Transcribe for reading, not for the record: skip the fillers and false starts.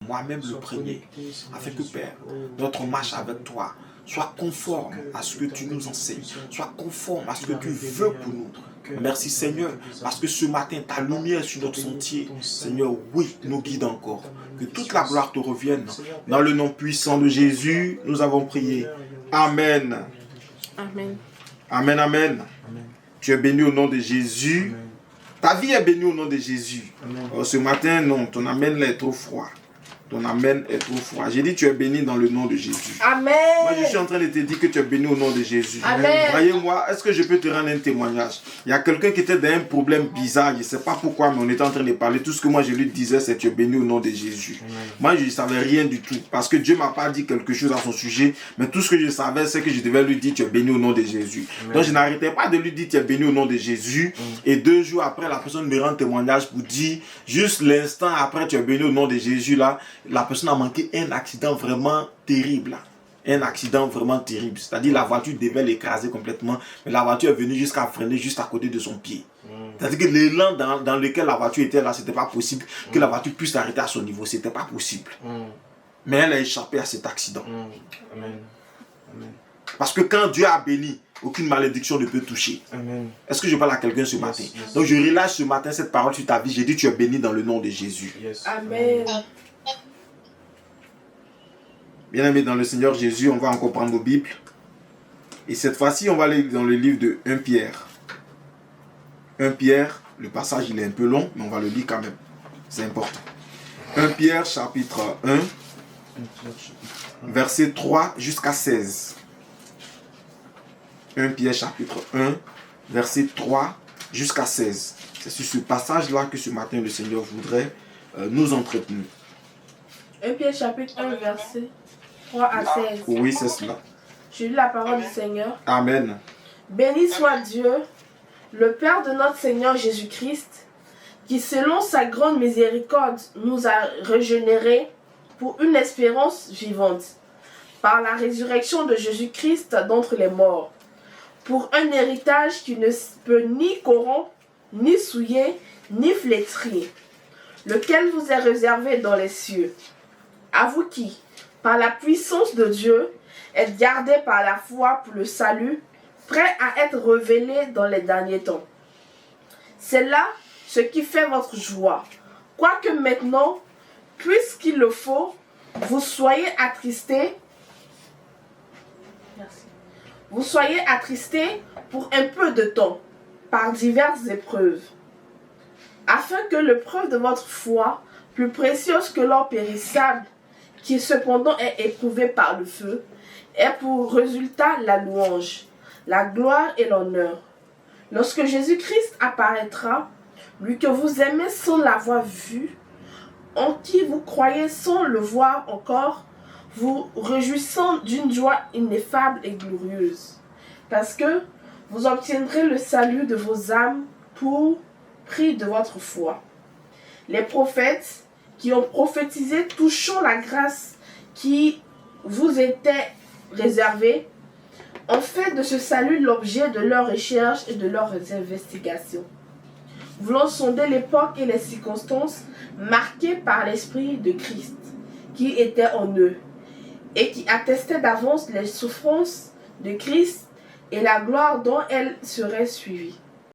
moi-même le premier, afin que, Père, notre marche avec toi soit conforme à ce que tu nous enseignes, soit conforme à ce que tu veux pour nous. Merci Seigneur, parce que ce matin, ta lumière sur notre sentier, Seigneur, oui, nous guide encore. Que toute la gloire te revienne. Dans le nom puissant de Jésus, nous avons prié. Amen. Amen. Amen, amen. Tu es béni au nom de Jésus. Ta vie est bénie au nom de Jésus. Ce matin, non, ton amen là est trop froid. Ton amen est trop froid. J'ai dit tu es béni dans le nom de Jésus. Amen. Moi, je suis en train de te dire que tu es béni au nom de Jésus. Amen. Voyez-moi, est-ce que je peux te rendre un témoignage? Il y a quelqu'un qui était dans un problème bizarre. Je ne sais pas pourquoi, mais on était en train de parler. Tout ce que moi je lui disais, c'est tu es béni au nom de Jésus. Amen. Moi, je ne savais rien du tout. Parce que Dieu ne m'a pas dit quelque chose à son sujet. Mais tout ce que je savais, c'est que je devais lui dire tu es béni au nom de Jésus. Amen. Donc, je n'arrêtais pas de lui dire tu es béni au nom de Jésus. Et 2 jours après, la personne me rend témoignage pour dire, juste l'instant après tu es béni au nom de Jésus, là, la personne a manqué un accident vraiment terrible. Un accident vraiment terrible. C'est-à-dire la voiture devait l'écraser complètement, mais la voiture est venue jusqu'à freiner juste à côté de son pied. C'est-à-dire que l'élan dans lequel la voiture était là, c'était pas possible que la voiture puisse s'arrêter à son niveau. C'était pas possible. Mais elle a échappé à cet accident. Amen. Amen. Parce que quand Dieu a béni, aucune malédiction ne peut toucher. Amen. Est-ce que je parle à quelqu'un ce matin? Donc je relâche ce matin cette parole sur ta vie. J'ai dit tu es béni dans le nom de Jésus. Amen. Bien-aimés dans le Seigneur Jésus, on va encore prendre nos Bibles. Et cette fois-ci, on va aller dans le livre de 1 Pierre. 1 Pierre, le passage il est un peu long, mais on va le lire quand même. C'est important. 1 Pierre chapitre 1, verset 3 jusqu'à 16. 1 Pierre chapitre 1, verset 3 jusqu'à 16. C'est sur ce passage-là que ce matin le Seigneur voudrait nous entretenir. 1 Pierre chapitre 1, verset 3 à 16. Oui, c'est cela. Je lis la parole du Seigneur. Amen. Béni soit Dieu, le Père de notre Seigneur Jésus-Christ, qui selon sa grande miséricorde nous a régénérés pour une espérance vivante, par la résurrection de Jésus-Christ d'entre les morts, pour un héritage qui ne peut ni corrompre, ni souiller, ni flétrir, lequel vous est réservé dans les cieux. À vous qui, par la puissance de Dieu, êtes gardés par la foi pour le salut, prêts à être révélés dans les derniers temps. C'est là ce qui fait votre joie. Quoique maintenant, puisqu'il le faut, vous soyez attristés. Merci. Vous soyez attristés pour un peu de temps, par diverses épreuves, afin que l'épreuve de votre foi, plus précieuse que l'or périssable, qui cependant est éprouvé par le feu, ait pour résultat la louange, la gloire et l'honneur. Lorsque Jésus-Christ apparaîtra, lui que vous aimez sans l'avoir vu, en qui vous croyez sans le voir encore, vous réjouissant d'une joie ineffable et glorieuse, parce que vous obtiendrez le salut de vos âmes pour prix de votre foi. Les prophètes qui ont prophétisé touchant la grâce qui vous était réservée ont fait de ce salut l'objet de leurs recherches et de leurs investigations, voulant sonder l'époque et les circonstances marquées par l'Esprit de Christ qui était en eux et qui attestait d'avance les souffrances de Christ et la gloire dont elles seraient suivies.